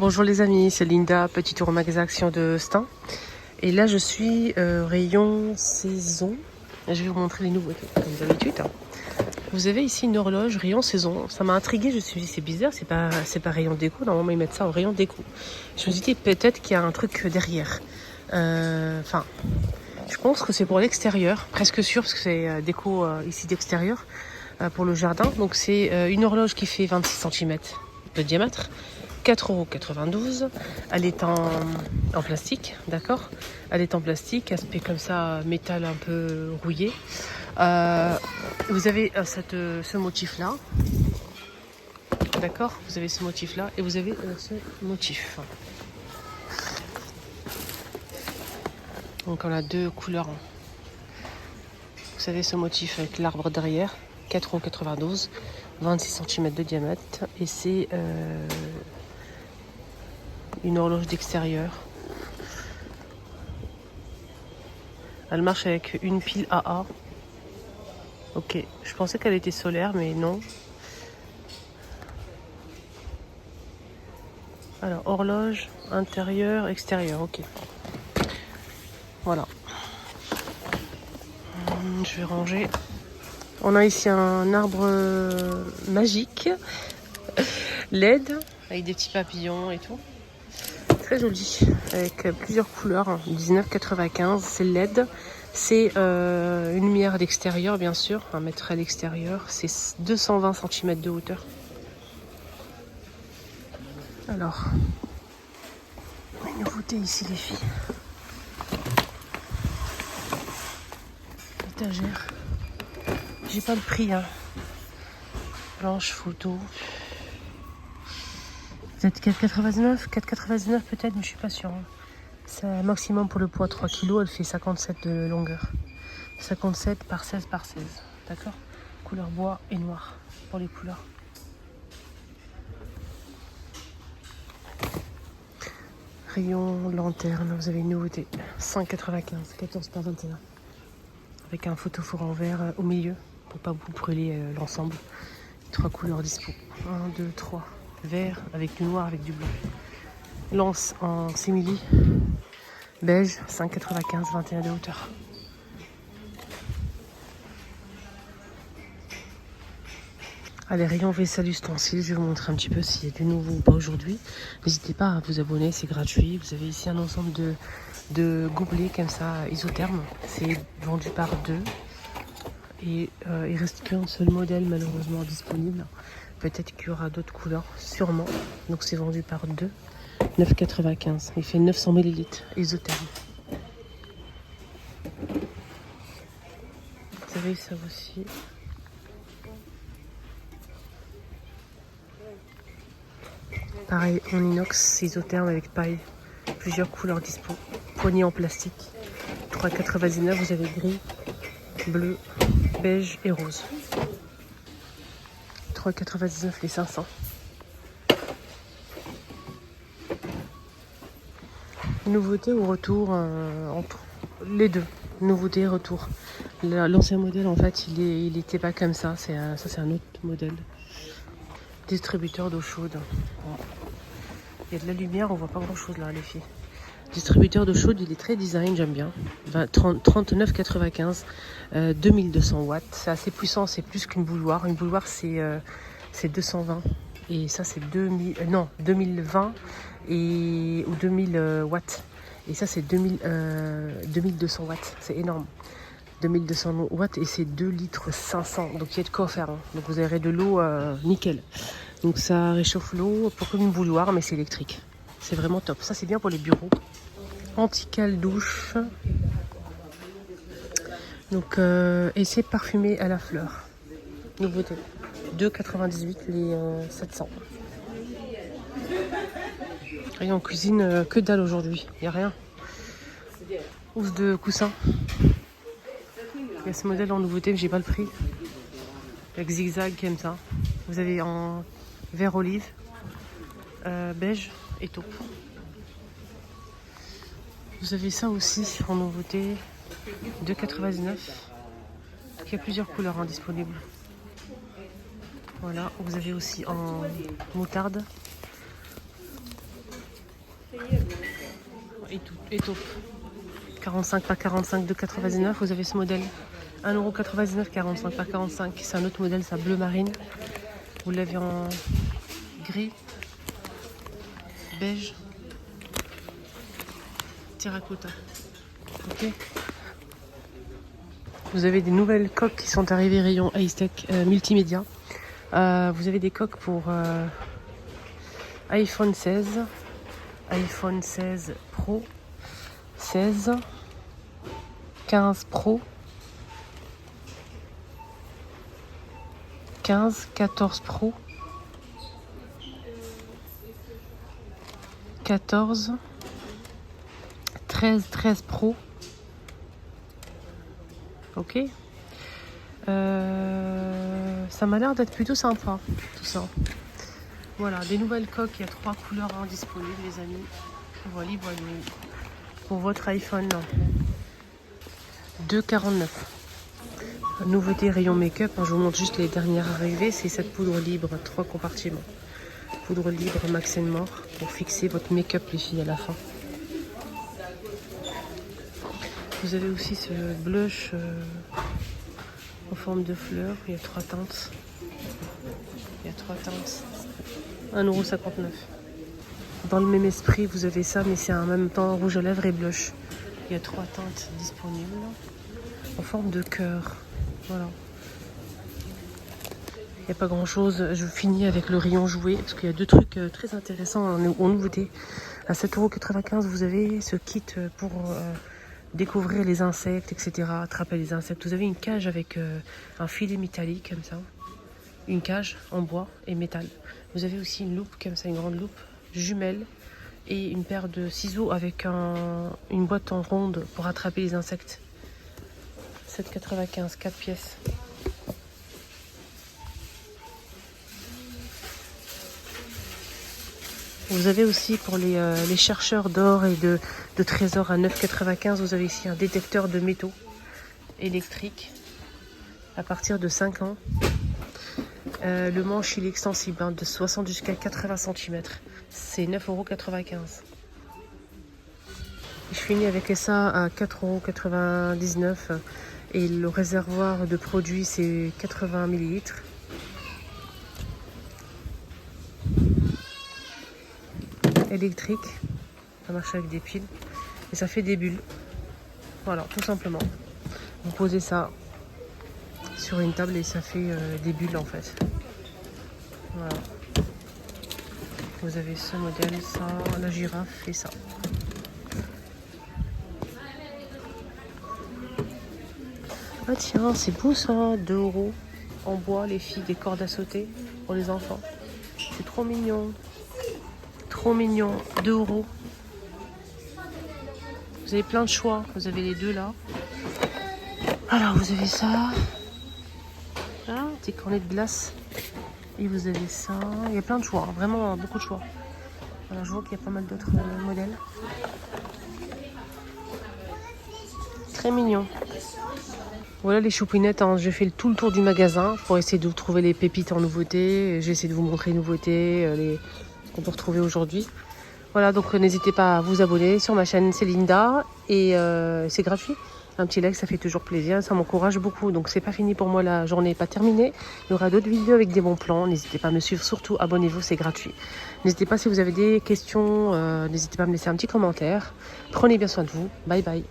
Bonjour les amis, c'est Linda, petit tour au magasin Action de Stein. Et là je suis rayon saison. Je vais vous montrer les nouveautés, comme d'habitude. Vous avez ici une horloge rayon saison. Ça m'a intriguée, je me suis dit c'est bizarre, c'est pas rayon déco. Normalement ils mettent ça en rayon déco. Je me suis dit peut-être qu'il y a un truc derrière. Enfin, je pense que c'est pour l'extérieur, presque sûr, parce que c'est déco ici d'extérieur pour le jardin. Donc c'est une horloge qui fait 26 cm de diamètre. 4,92 €. Elle est en plastique, d'accord. Elle est en plastique, aspect comme ça, métal un peu rouillé. Vous avez ce motif-là, d'accord. Vous avez ce motif-là et vous avez ce motif. Donc on a deux couleurs. Vous avez ce motif avec l'arbre derrière, 4,92 €, 26 cm de diamètre. Et c'est une horloge d'extérieur. Elle marche avec une pile AA. Ok, je pensais qu'elle était solaire, mais non. Alors, horloge, intérieur, extérieur, ok. Voilà. Je vais ranger. On a ici un arbre magique, LED, avec des petits papillons et tout. Très joli, avec plusieurs couleurs. 19,95, c'est LED. C'est une lumière d'extérieur, bien sûr, à mettre à l'extérieur. C'est 220 cm de hauteur. Alors, une nouveauté ici, les filles. Étagère. J'ai pas le prix, hein. Blanche photo. Peut-être 4,99, 4,99 peut-être, mais je suis pas sûre. Hein. C'est un maximum pour le poids 3 kg, elle fait 57 de longueur. 57 par 16 par 16, d'accord. Couleur bois et noir pour les couleurs. Rayon lanterne, vous avez une nouveauté. 195, 14 par 21. Avec un photophore en verre au milieu pour pas vous brûler l'ensemble. 3 couleurs dispo. 1, 2, 3. Vert avec du noir avec du bleu. Lance en simili. Beige, 5,95, 21 de hauteur. Allez, rayon vaisselle ustensile, je vais vous montrer un petit peu s'il y a du nouveau ou pas aujourd'hui. N'hésitez pas à vous abonner, c'est gratuit. Vous avez ici un ensemble de gobelets comme ça, isothermes. C'est vendu par deux. Et il reste qu'un seul modèle malheureusement disponible. Peut-être qu'il y aura d'autres couleurs, sûrement. Donc c'est vendu par deux. 9,95. Il fait 900 ml isotherme. Vous avez ça aussi. Pareil, en inox, isotherme avec paille. Plusieurs couleurs dispo. Poignée en plastique. 3,99. Vous avez gris, bleu, beige et rose. 3,99 les 500. Nouveauté ou retour entre les deux. Nouveauté et retour. L'ancien modèle en fait il était pas comme ça. C'est un autre modèle. Distributeur d'eau chaude. Bon. Il y a de la lumière, on voit pas grand chose là les filles. Distributeur d'eau chaude, il est très design, j'aime bien. 39,95, 2200 watts. C'est assez puissant, c'est plus qu'une bouilloire. Une bouilloire c'est 220 et ça c'est 2020 ou 2000 watts. Et ça c'est 2200 watts, c'est énorme. 2200 watts et c'est 2 litres 500. Donc il y a de quoi faire. Hein. Donc vous aurez de l'eau nickel. Donc ça réchauffe l'eau pour comme une bouilloire, mais c'est électrique. C'est vraiment top. Ça c'est bien pour les bureaux. Anti-cale douche. Donc et c'est parfumé à la fleur. Nouveauté. 2,98 les 700. Rayon cuisine, que dalle aujourd'hui. Il n'y a rien. Housse de coussin. Il y a ce modèle en nouveauté, mais j'ai pas le prix. Avec zigzag comme ça. Vous avez en vert olive, beige et taupe. Vous avez ça aussi en nouveauté, 2,99. Il y a plusieurs couleurs disponibles. Voilà, vous avez aussi en moutarde. étoffe. 45 par 45 de 99, vous avez ce modèle. 1,99 €, 45 par 45. C'est un autre modèle, ça bleu marine. Vous l'avez en gris, beige, terracotta. Ok. Vous avez des nouvelles coques qui sont arrivées rayon Hightech multimédia. Vous avez des coques pour iPhone 16, iPhone 16 Pro, 16, 15 Pro, 15, 14 Pro, 14, 13, 13 Pro. Ok. Ça m'a l'air d'être plutôt sympa, tout ça. Voilà, des nouvelles coques, il y a 3 couleurs disponibles, les amis. Voilà, voilà. Pour votre iPhone 2,49. Nouveauté rayon make-up, je vous montre juste les dernières arrivées. C'est cette poudre libre, 3 compartiments. Poudre libre Max & More pour fixer votre make-up, les filles, à la fin. Vous avez aussi ce blush en forme de fleur. Il y a 3 teintes. 1,59 €. Dans le même esprit, vous avez ça, mais c'est en même temps rouge à lèvres et blush. Il y a 3 teintes disponibles en forme de cœur. Voilà. Il n'y a pas grand chose. Je finis avec le rayon jouet parce qu'il y a 2 trucs très intéressants en nouveauté. À 7,95 €, vous avez ce kit pour découvrir les insectes, etc. Attraper les insectes. Vous avez une cage avec un filet métallique comme ça. Une cage en bois et métal. Vous avez aussi une loupe comme ça, une grande loupe, jumelle et une paire de ciseaux avec une boîte en ronde pour attraper les insectes. 7,95 €, 4 pièces. Vous avez aussi pour les chercheurs d'or et de trésors à 9,95 €, vous avez ici un détecteur de métaux électrique à partir de 5 ans. Le manche il est extensible de 60 jusqu'à 80 cm. C'est 9,95 €. Je finis avec ça à 4,99 € et le réservoir de produits c'est 80 ml. Électrique, ça marche avec des piles et ça fait des bulles. Voilà, tout simplement. Vous posez ça sur une table et ça fait des bulles en fait. Voilà. Vous avez ce modèle, ça, la girafe et ça. Ah tiens, c'est beau ça, 2 € en bois, les filles, des cordes à sauter pour les enfants. C'est trop mignon. Trop mignon, 2 €. Vous avez plein de choix, vous avez les deux là. Alors vous avez ça. Ah, des cornets de glace. Et vous avez ça. Il y a plein de choix, vraiment beaucoup de choix. Alors je vois qu'il y a pas mal d'autres modèles. Très mignon. Voilà les choupinettes, hein. J'ai fait tout le tour du magasin pour essayer de vous trouver les pépites en nouveauté. J'ai essayé de vous montrer les nouveautés, ce qu'on peut retrouver aujourd'hui. Voilà, donc n'hésitez pas à vous abonner sur ma chaîne, c'est Linda. Et c'est gratuit. Un petit like, ça fait toujours plaisir, ça m'encourage beaucoup. Donc c'est pas fini pour moi, la journée n'est pas terminée. Il y aura d'autres vidéos avec des bons plans. N'hésitez pas à me suivre, surtout abonnez-vous, c'est gratuit. N'hésitez pas si vous avez des questions, n'hésitez pas à me laisser un petit commentaire. Prenez bien soin de vous. Bye bye.